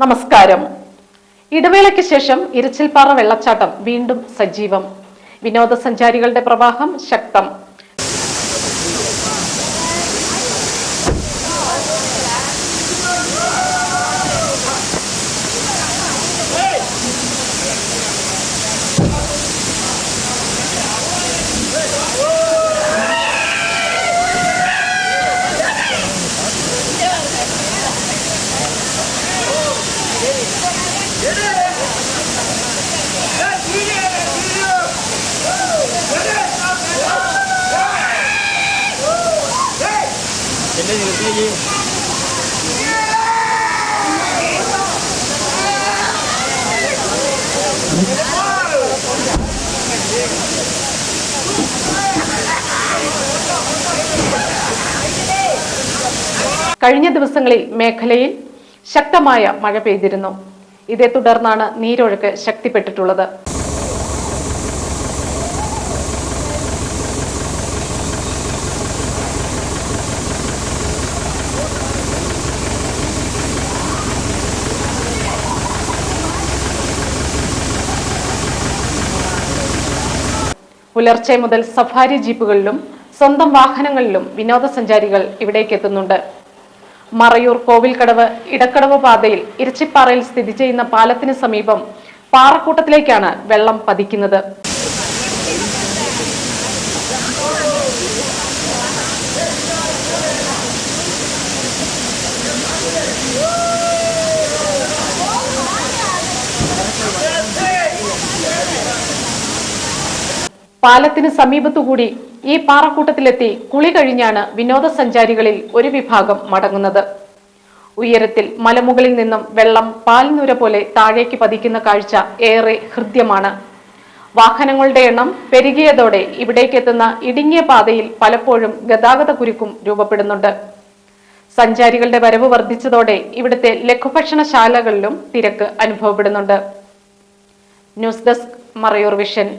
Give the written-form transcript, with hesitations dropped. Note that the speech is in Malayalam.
നമസ്കാരം. ഇടവേളയ്ക്ക് ശേഷം ഇരിച്ചിൽപ്പാറ വെള്ളച്ചാട്ടം വീണ്ടും സജീവം. വിനോദസഞ്ചാരികളുടെ പ്രവാഹം ശക്തം. കഴിഞ്ഞ ദിവസങ്ങളിൽ മേഖലയിൽ ശക്തമായ മഴ പെയ്തിരുന്നു. ഇതേ തുടർന്നാണ് നീരൊഴുക്ക് ശക്തിപ്പെട്ടിട്ടുള്ളത്. പുലർച്ചെ മുതൽ സഫാരി ജീപ്പുകളിലും സ്വന്തം വാഹനങ്ങളിലും വിനോദസഞ്ചാരികൾ ഇവിടേക്ക് എത്തുന്നുണ്ട്. മറയൂർ കോവിൽക്കടവ് ഇടക്കടവ് പാതയിൽ ഇരിച്ചിപ്പാറയിൽ സ്ഥിതി ചെയ്യുന്ന പാലത്തിന് സമീപം പാറക്കൂട്ടത്തിലേക്കാണ് വെള്ളം പതിക്കുന്നത്. പാലത്തിന് സമീപത്തുകൂടി ഈ പാറക്കൂട്ടത്തിലെത്തി കുളി കഴിഞ്ഞാണ് വിനോദസഞ്ചാരികളിൽ ഒരു വിഭാഗം മടങ്ങുന്നത്. ഉയരത്തിൽ മലമുകളിൽ നിന്നും വെള്ളം പാൽനുര പോലെ താഴേക്ക് പതിക്കുന്ന കാഴ്ച ഏറെ ഹൃദ്യമാണ്. വാഹനങ്ങളുടെ എണ്ണം പെരുകിയതോടെ ഇവിടേക്ക് എത്തുന്ന ഇടുങ്ങിയ പാതയിൽ പലപ്പോഴും ഗതാഗത കുരുക്കും രൂപപ്പെടുന്നുണ്ട്. സഞ്ചാരികളുടെ വരവ് വർദ്ധിച്ചതോടെ ഇവിടുത്തെ ലഘുഭക്ഷണശാലകളിലും തിരക്ക് അനുഭവപ്പെടുന്നുണ്ട്. News desk, Marayur vision.